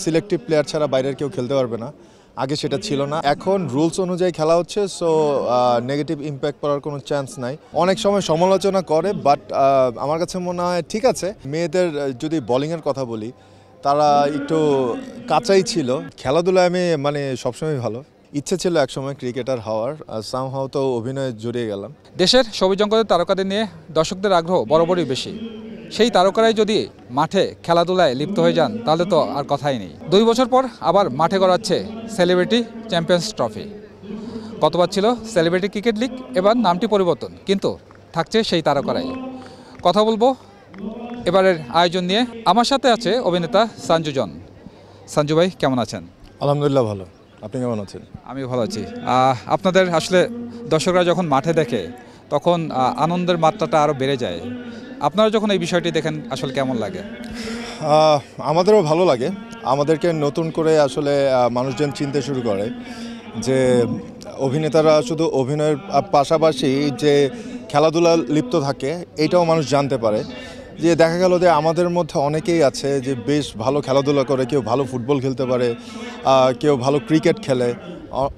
Selective player ছাড়া বাইরের কেউ খেলতে পারবে না। আগে সেটা ছিল না, এখন রুলস অনুযায়ী খেলা হচ্ছে, সো নেগেটিভ ইম্প্যাক্ট পড়ার কোনো চান্স নাই। অনেক সময় সমালোচনা করে, বাট আমার কাছে মনে হয় ঠিক আছে। মেয়েদের যদি বোলিংয়ের কথা বলি, তারা একটু কাঁচাই ছিল। খেলাধুলায় আমি সবসময় ভালো ইচ্ছে ছিল একসময় ক্রিকেটার হওয়ার, সামহাও তো অভিনয়ে জড়িয়ে গেলাম। দেশের সবুজ জঙ্গলের তারকাদের নিয়ে দর্শকদের আগ্রহ বরাবরই বেশি। সেই তারকারাই যদি মাঠে খেলাধুলায় লিপ্ত হয়ে যান তাহলে তো আর কথাই নেই। 2 বছর পর আবার মাঠে গড়াচ্ছে সেলিব্রিটি চ্যাম্পিয়ন্স ট্রফি। গতবার ছিল সেলিব্রিটি ক্রিকেট লিগ, এবার নামটি পরিবর্তন, কিন্তু থাকছে সেই তারকারাই। কথা বলবো এবারের আয়োজন নিয়ে। আমার সাথে আছে অভিনেতা সঞ্জুজন। সঞ্জু ভাই, কেমন আছেন? আলহামদুলিল্লাহ ভালো, আপনি কেমন আছেন? আমি ভালো আছি। আপনাদের আসলে দর্শকরা যখন মাঠে দেখে তখন আনন্দের মাত্রাটা আরও বেড়ে যায়। আপনারা যখন এই বিষয়টি দেখেন আসলে কেমন লাগে? আমাদেরও ভালো লাগে। আমাদেরকে নতুন করে আসলে মানুষজন চিনতে শুরু করে যে অভিনেতারা শুধু অভিনয়ের পাশাপাশি যে খেলাধুলা লিপ্ত থাকে, এটাও মানুষ জানতে পারে। যে দেখা গেল যে আমাদের মধ্যে অনেকেই আছে যে বেশ ভালো খেলাধুলা করে, কেউ ভালো ফুটবল খেলতে পারে, কেউ ভালো ক্রিকেট খেলে,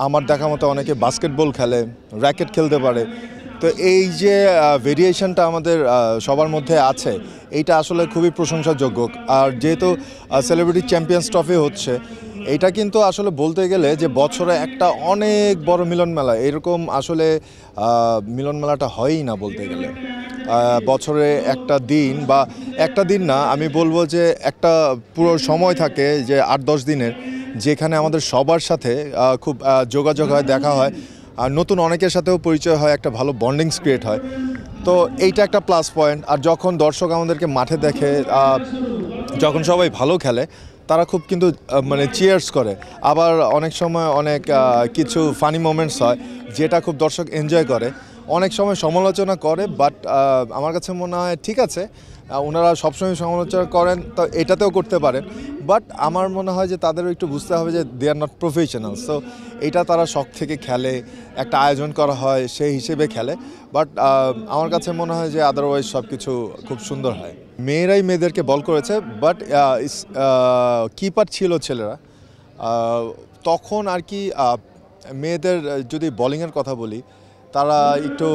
আমার দেখা মতো অনেকে বাস্কেটবল খেলে, র্যাকেট খেলতে পারে। তো এই যে ভেরিয়েশনটা আমাদের সবার মধ্যে আছে, এইটা আসলে খুবই প্রশংসাযোগ্য। আর যেহেতু সেলিব্রিটি চ্যাম্পিয়ন্স ট্রফি হচ্ছে, এইটা কিন্তু আসলে বলতে গেলে যে বছরে একটা অনেক বড় মিলন মেলা, এরকম আসলে মিলন মেলাটা হয়ই না বলতে গেলে। বছরে একটা দিন, বা একটা দিন না, আমি বলবো যে একটা পুরো সময় থাকে যে 8-10 দিনের, যেখানে আমাদের সবার সাথে খুব যোগাযোগ হয়, দেখা হয়, আর নতুন অনেকের সাথেও পরিচয় হয়, একটা ভালো বন্ডিংস ক্রিয়েট হয়। তো এইটা একটা প্লাস পয়েন্ট। আর যখন দর্শক আমাদেরকে মাঠে দেখে, যখন সবাই ভালো খেলে, তারা খুব কিন্তু চিয়ার্স করে। আবার অনেক সময় অনেক কিছু ফানি মোমেন্টস হয়, যেটা খুব দর্শক এনজয় করে। অনেক সময় সমালোচনা করে, বাট আমার কাছে মনে হয় ঠিক আছে, ওনারা সবসময় সমালোচনা করেন, তো এটাতেও করতে পারেন। বাট আমার মনে হয় যে তাদেরও একটু বুঝতে হবে যে দে আর নট প্রফেশনাল। সো এটা তারা শখ থেকে খেলে, একটা আয়োজন করা হয় সেই হিসেবে খেলে। বাট আমার কাছে মনে হয় যে আদারওয়াইজ সব কিছু খুব সুন্দর হয়। মেয়েরাই মেয়েদেরকে বল করেছে, বাট কিপার ছিল ছেলেরা। তখন আর কি মেয়েদের যদি বোলিংয়ের কথা বলি, তারা একটু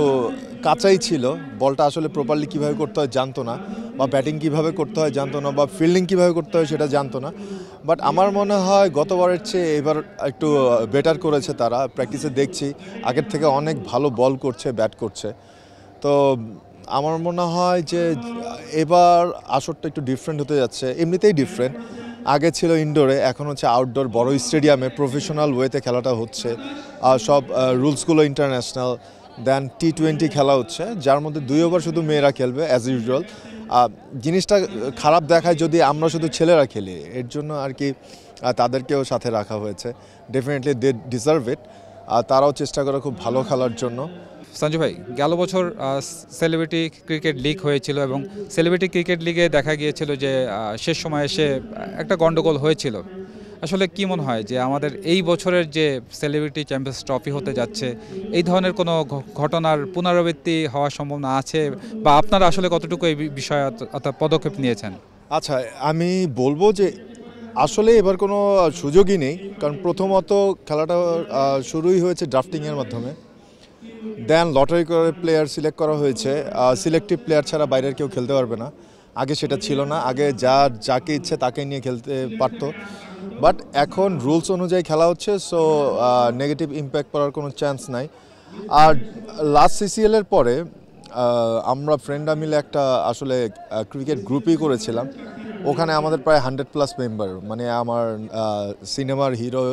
কাঁচাই ছিল। বলটা আসলে প্রপারলি কীভাবে করতে হয় জানতো না, বা ব্যাটিং কীভাবে করতে হয় জানতো না, বা ফিল্ডিং কীভাবে করতে হয় সেটা জানতো না। বাট আমার মনে হয় গতবারের চেয়ে এবার একটু বেটার করেছে তারা। প্র্যাকটিসে দেখছি আগের থেকে অনেক ভালো বল করছে, ব্যাট করছে। তো আমার মনে হয় যে এবার আসরটা একটু ডিফারেন্ট হতে যাচ্ছে। এমনিতেই ডিফারেন্ট, আগে ছিল ইনডোরে, এখন হচ্ছে আউটডোর বড় স্টেডিয়ামে প্রফেশনাল ওয়েতে খেলাটা হচ্ছে। সব রুলসগুলো ইন্টারন্যাশনাল। দেন T20 খেলা হচ্ছে, যার মধ্যে 2 ওভার শুধু মেয়েরা খেলবে অ্যাজ ইউজুয়াল। জিনিসটা খারাপ দেখায় যদি আমরা শুধু ছেলেরা খেলি, এর জন্য আর কি তাদেরকেও সাথে রাখা হয়েছে। Definitely they deserve it. তারাও চেষ্টা করে খুব ভালো খেলার জন্য। সঞ্জু ভাই, গেল বছর সেলিব্রিটি ক্রিকেট লিগ হয়েছিল, এবং সেলিব্রিটি ক্রিকেট লিগে দেখা গিয়েছিল যে শেষ সময় এসে একটা গন্ডগোল হয়েছিল। আসলে কি মনে হয় যে আমাদের এই বছরের যে সেলিব্রিটি চ্যাম্পিয়ন্স ট্রফি হতে যাচ্ছে, এই ধরনের কোনো ঘটনার পুনরাবৃত্তি হওয়ার সম্ভাবনা আছে, বা আপনারা আসলে কতটুকু এই বিষয়ে পদক্ষেপ নিয়েছেন? আচ্ছা, আমি বলবো যে আসলে এবার কোনো সুযোগই নেই, কারণ প্রথমত খেলাটা শুরুই হয়েছে ড্রাফটিংয়ের মাধ্যমে। দেন লটারি করে প্লেয়ার সিলেক্ট করা হয়েছে। সিলেক্টিভ প্লেয়ার ছাড়া বাইরের কেউ খেলতে পারবে না। আগে সেটা ছিল না, আগে যাকে ইচ্ছে তাকে নিয়ে খেলতে পারতো। বাট এখন রুলস অনুযায়ী খেলা হচ্ছে, সো নেগেটিভ ইম্প্যাক্ট পড়ার কোনো চান্স নাই। আর লাস্ট CCL-এর পরে আমরা ফ্রেন্ডরা মিলে একটা আসলে ক্রিকেট গ্রুপই করেছিলাম। ওখানে আমাদের প্রায় 100+ মেম্বার, আমার সিনেমার হিরো,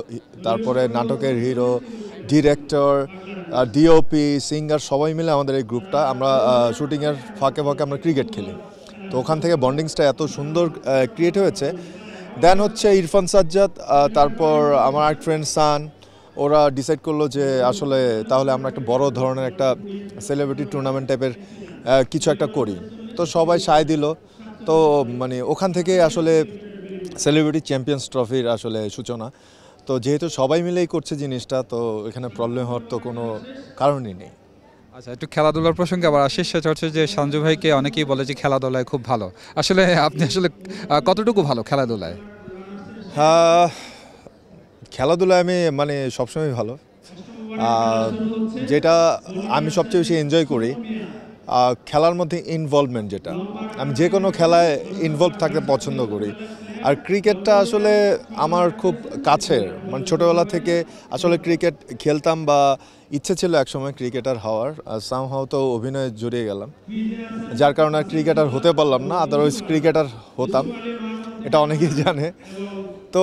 তারপরে নাটকের হিরো, ডিরেক্টর, DOP, সিঙ্গার, সবাই মিলে আমাদের এই গ্রুপটা। আমরা শুটিংয়ের ফাঁকে ফাঁকে আমরা ক্রিকেট খেলি। তো ওখান থেকে বন্ডিংসটা এত সুন্দর ক্রিয়েট হয়েছে। দেন হচ্ছে ইরফান সাজ্জাদ, তারপর আমার এক ফ্রেন্ড সান, ওরা ডিসাইড করলো যে আসলে তাহলে আমরা একটা বড় ধরনের একটা সেলিব্রিটি টুর্নামেন্ট টাইপের কিছু একটা করি। তো সবাই সায় দিল। তো ওখান থেকে আসলে সেলিব্রিটি চ্যাম্পিয়ন্স ট্রফির আসলে সূচনা। তো যেহেতু সবাই মিলেই করছে জিনিসটা, তো এখানে প্রবলেম হওয়ার তো কোনো কারণই নেই। আচ্ছা, একটু খেলাধুলার প্রসঙ্গে আবার আসি। সেটা হচ্ছে যে সঞ্জু ভাইকে অনেকেই বলে যে খেলাধুলায় খুব ভালো। আসলে আপনি আসলে কতটুকু ভালো খেলাধুলায়? আহ, খেলাধুলায় আমি মানে সবসময় ভালো। যেটা আমি সবচেয়ে বেশি এনজয় করি খেলার মধ্যে ইনভলভমেন্ট, যেটা আমি যে কোনো খেলায় ইনভলভ থাকতে পছন্দ করি। আর ক্রিকেটটা আসলে আমার খুব কাছের, মানে ছোটোবেলা থেকে আসলে ক্রিকেট খেলতাম বা ইচ্ছে ছিল একসময় ক্রিকেটার হওয়ার। সামহাও তো অভিনয়ে জড়িয়ে গেলাম, যার কারণে আর ক্রিকেটার হতে পারলাম না, আদারওয়াইজ ক্রিকেটার হতাম, এটা অনেকেই জানে। তো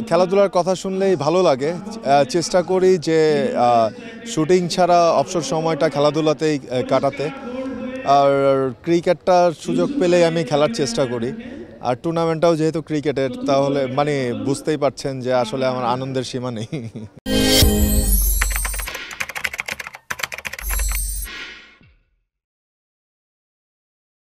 খেলাধুলার কথা শুনলেই ভালো লাগে। চেষ্টা করি যে শুটিং ছাড়া অবসর সময়টা খেলাধুলাতেই কাটাতে। আর ক্রিকেটটার সুযোগ পেলেই আমি খেলার চেষ্টা করি। আর টুর্নামেন্টটাও যেহেতু ক্রিকেটের, তাহলে মানে বুঝতেই পারছেন যে আসলে আমার আনন্দের সীমা নেই।